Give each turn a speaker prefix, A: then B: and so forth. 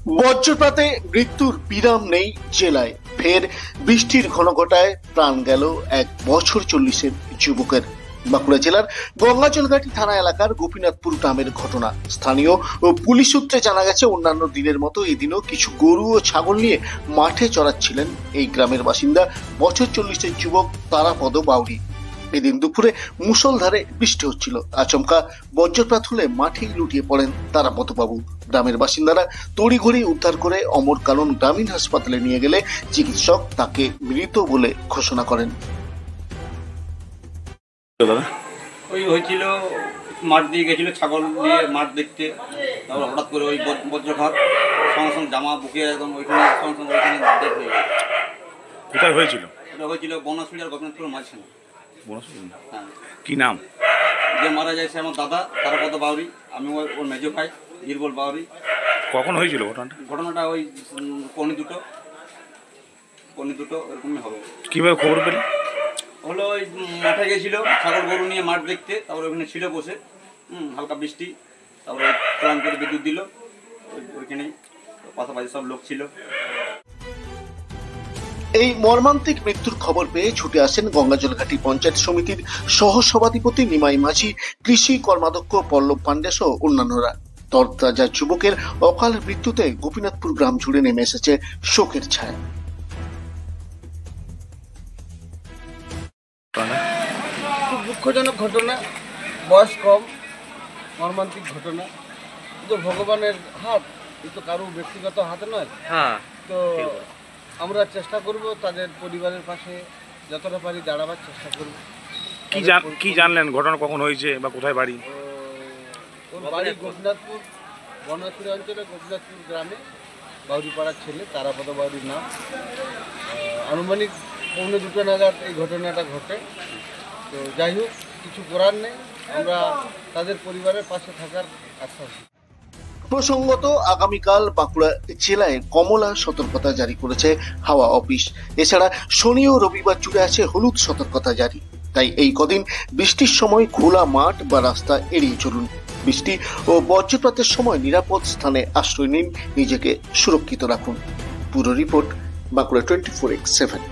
A: বজ্রপাতে মৃত্যুর বিরাম নেই জেলায়। ফের বৃষ্টির ঘনঘটায় প্রাণ গেল 1 বছর 40-এর যুবকের। বাঁকুড়া জেলার গঙ্গাজলঘাটি থানা এলাকার গোপীনাথপুর গ্রামের ঘটনা। স্থানীয় ও পুলিশ সূত্রে জানা গেছে, অন্যান্য দিনের মতো এদিনও কিছু গরু ও ছাগল নিয়ে মাঠে চড়াচ্ছিলেন এই গ্রামের বাসিন্দা বছর 40-এর যুবক তারাপদ বাউরি। এদিন দুপুরে মুষলধারে বৃষ্টি হচ্ছিল। আচমকা বজ্রপাত হলে মাঠেই লুটিয়ে পড়েন তারাপদ বাবু। গ্রামের বাসিন্দারা তড়িঘড়ি উদ্ধার করে অমরকানন গ্রামীণ হাসপাতালে নিয়ে গেলে চিকিৎসক তাকে মৃত বলে ঘোষণা করেন।
B: ওই হয়েছিল, মাঠ দিয়ে গেছিল ছাগল নিয়ে মাঠ দেখতে, তারপর হঠাৎ করে ওই বজ্রঘাত সঙ্গে সঙ্গে জামা বুকিয়ে একদম ওইখানে সঙ্গে সঙ্গে ওইখানে ডেথ হয়ে গেছে।
C: কোথায় হয়েছিল?
B: এটা হয়েছিল বনশ্রী আর গোপীনাথপুরের মাঝখানে।
C: হ্যাঁ। কি নাম?
B: যে মারা যায় সে আমার দাদা তারাপদ বাউরি, আমি ওর মেজো ভাই বীরবল বাউরি।
C: কখন হয়েছিল ঘটনাটা?
B: ঘটনাটা ওই পৌনে দুটো এরকমই হবে।
C: কিভাবে খবর পেলে?
B: হলো ওই মাঠে গেছিল ছাগল গরু নিয়ে মাঠ দেখতে, তারপরে ওইখানে ছিল বসে, হালকা বৃষ্টি, তারপরে প্লান করে বিদ্যুৎ দিল, ওইখানেই পাশাপাশি সব লোক ছিল।
A: এই মর্মান্তিক মৃত্যুর খবর পেয়ে ছুটে আসেন গঙ্গাজলঘাটি পঞ্চায়েত সমিতির সহ সভাধিপতি নিমাই মাঝি, কৃষি কর্মাধ্যক্ষ পল্লব পান্ডে সহ অন্যান্যরা। তরতাজা যুবকের অকাল মৃত্যুতে গোপীনাথপুর গ্রাম জুড়ে নেমে এসেছে শোকের ছায়া।
D: খুব দুঃখজনক ঘটনা, বয়স কম, মর্মান্তিক ঘটনা। কিন্তু ভগবানের হাত, এ তো কারো ব্যক্তিগত হাত নয়। তো আমরা চেষ্টা করব তাদের পরিবারের পাশে যতটা পারি দাঁড়াবার চেষ্টা করব।
C: কি জানলেন ঘটনা কখন হয়েছে বা কোথায় বাড়ি?
D: ওর বাড়ি গোপীনাথপুর, বনশ্রী অঞ্চলে গোপীনাথপুর গ্রামে, বাউরিপাড়ার ছেলে তারাপদ বাউরির নাম। আনুমানিক পৌনে 2 নাগাদ এই ঘটনাটা ঘটে। তো যাই হোক, কিছু করার নেই, আমরা তাদের পরিবারের পাশে থাকার আশ্বাস দিই।
A: প্রসঙ্গত, আগামীকাল বাঁকুড়া জেলায় কমলা সতর্কতা জারি করেছে হাওয়া অফিস। এছাড়া শনি ও রবিবার জুড়ে আছে হলুদ সতর্কতা জারি। তাই এই কদিন বৃষ্টির সময় খোলা মাঠ বা রাস্তা এড়িয়ে চলুন। বৃষ্টি ও বজ্রপাতের সময় নিরাপদ স্থানে আশ্রয় নিন, নিজেকে সুরক্ষিত রাখুন। পুরো রিপোর্ট বাঁকুড়া 24x7।